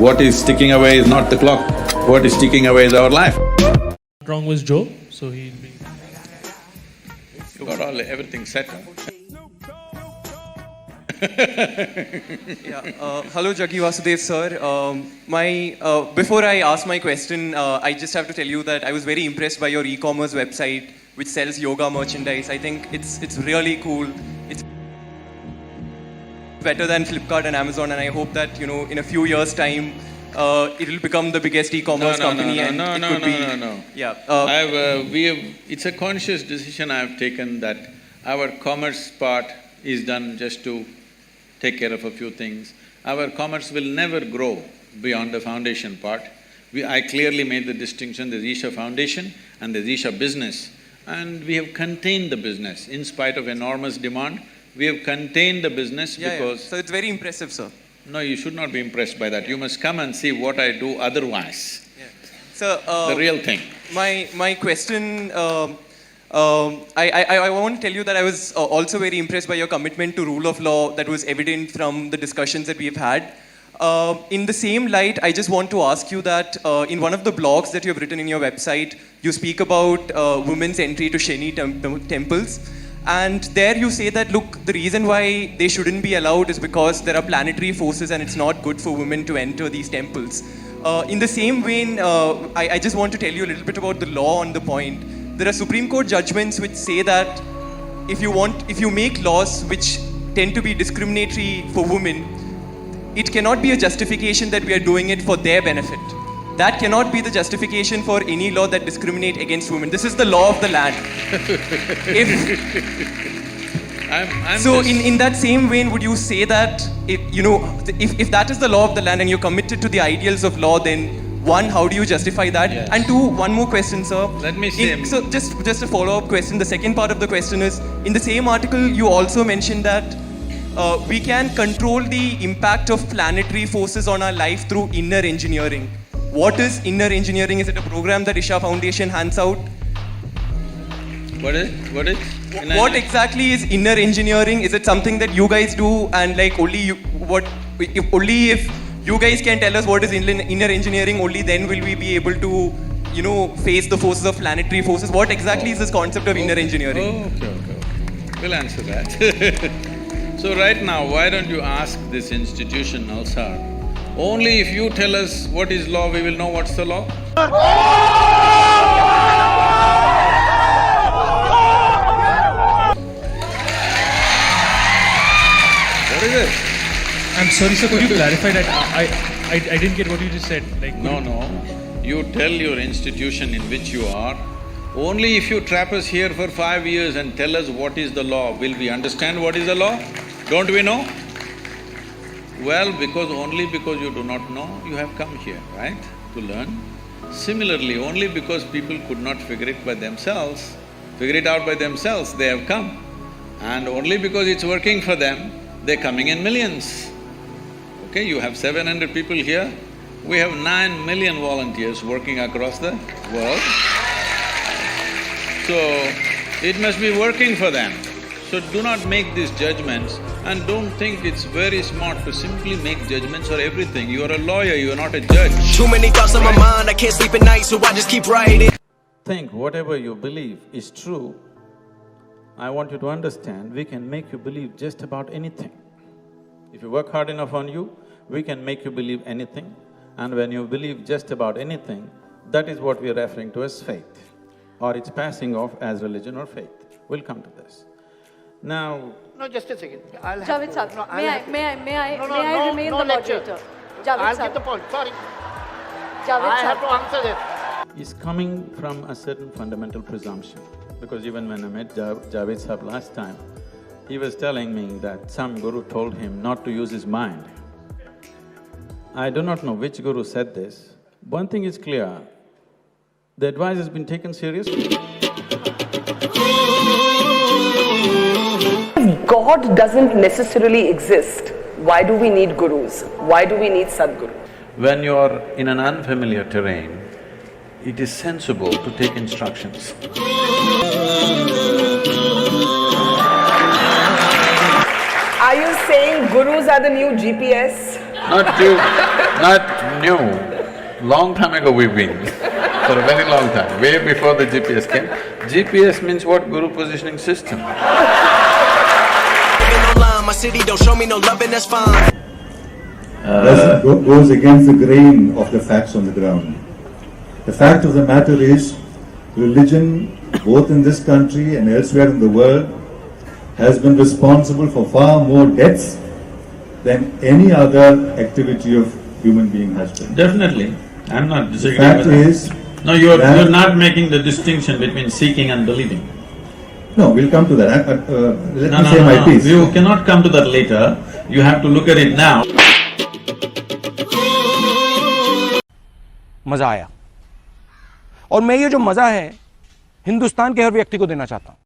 What is ticking away is not the clock. What is ticking away is our life. Wrong was Joe, so he'll be. You got everything set. Hello, Jaggi Vasudev sir. Before I ask my question, I just have to tell you that I was very impressed by your e-commerce website, which sells yoga merchandise. I think it's really cool. It's better than Flipkart and Amazon, and I hope that in a few years' time, it will become the biggest e-commerce company. No. Yeah. It's a conscious decision I have taken that our commerce part is done just to take care of a few things. Our commerce will never grow beyond the foundation part. I clearly made the distinction, there's Isha Foundation and there's Isha Business, and we have contained the business. In spite of enormous demand, we have contained the business because… So it's very impressive, sir. No, you should not be impressed by that. You must come and see what I do otherwise. Yeah. So… The real thing. My question… I want to tell you that I was also very impressed by your commitment to rule of law that was evident from the discussions that we've had. In the same light, I just want to ask you that in one of the blogs that you have written in your website, you speak about women's entry to Shani temples. And there you say that, look, the reason why they shouldn't be allowed is because there are planetary forces and it's not good for women to enter these temples. In the same vein, I just want to tell you a little bit about the law on the point. There are Supreme Court judgments which say that if you make laws which tend to be discriminatory for women, it cannot be a justification that we are doing it for their benefit. That cannot be the justification for any law that discriminates against women. This is the law of the land. In that same vein, would you say that if that is the law of the land and you're committed to the ideals of law, then one, how do you justify that? Yes. And two, one more question, sir. Let me say… So just a follow-up question. The second part of the question is, in the same article, you also mentioned that we can control the impact of planetary forces on our life through inner engineering. What is inner engineering? Is it a program that Isha Foundation hands out? What is? What exactly is inner engineering? Is it something that you guys do and like only if you guys can tell us what is inner engineering, only then will we be able to, face the forces of planetary forces. What exactly is this concept of inner engineering? Okay. We'll answer that. So right now, why don't you ask this institution, Nalsar? Only if you tell us what is law, we will know what's the law. What is it? I'm sorry, sir. Could you clarify that? I didn't get what you just said. No. You tell your institution in which you are, only if you trap us here for 5 years and tell us what is the law, will we understand what is the law? Don't we know? Well, only because you do not know, you have come here, right, to learn. Similarly, only because people could not figure it out by themselves, they have come. And only because it's working for them, they're coming in millions. Okay, you have 700 people here, we have 9 million volunteers working across the world. So, it must be working for them. So do not make these judgments and don't think it's very smart to simply make judgments for everything. You are a lawyer, you are not a judge. Too many thoughts on my mind, I can't sleep at night, so I just keep writing. Think whatever you believe is true. I want you to understand, we can make you believe just about anything. If you work hard enough on you, we can make you believe anything. And when you believe just about anything, that is what we are referring to as faith. Or it's passing off as religion or faith. We'll come to this. Now… No, just a second. Javed sir, may I remain the moderator? I'll get the point, sorry. Javed I sir. have to answer this. Is coming from a certain fundamental presumption. Because even when I met Javed Sahab last time, he was telling me that some guru told him not to use his mind. I do not know which guru said this. One thing is clear, the advice has been taken seriously. God doesn't necessarily exist. Why do we need gurus? Why do we need Sadguru? When you are in an unfamiliar terrain, it is sensible to take instructions. Are you saying gurus are the new GPS? Not new. Long time ago we've been, for a very long time, way before the GPS came. GPS means what? Guru Positioning System. Online, my city don't show me no love and that's fine. Goes against the grain of the facts on the ground. The fact of the matter is, religion, both in this country and elsewhere in the world, has been responsible for far more deaths than any other activity of human being has been. Definitely, I'm not The disagreeing fact with that. is, No, you're that- not making the distinction between seeking and believing. no, we'll come to that. Let No, me say my piece. You cannot come to that later, you have to look at it now. मजा आया और मैं ये जो मजा है हिंदुस्तान के हर व्यक्ति को देना चाहता हूं।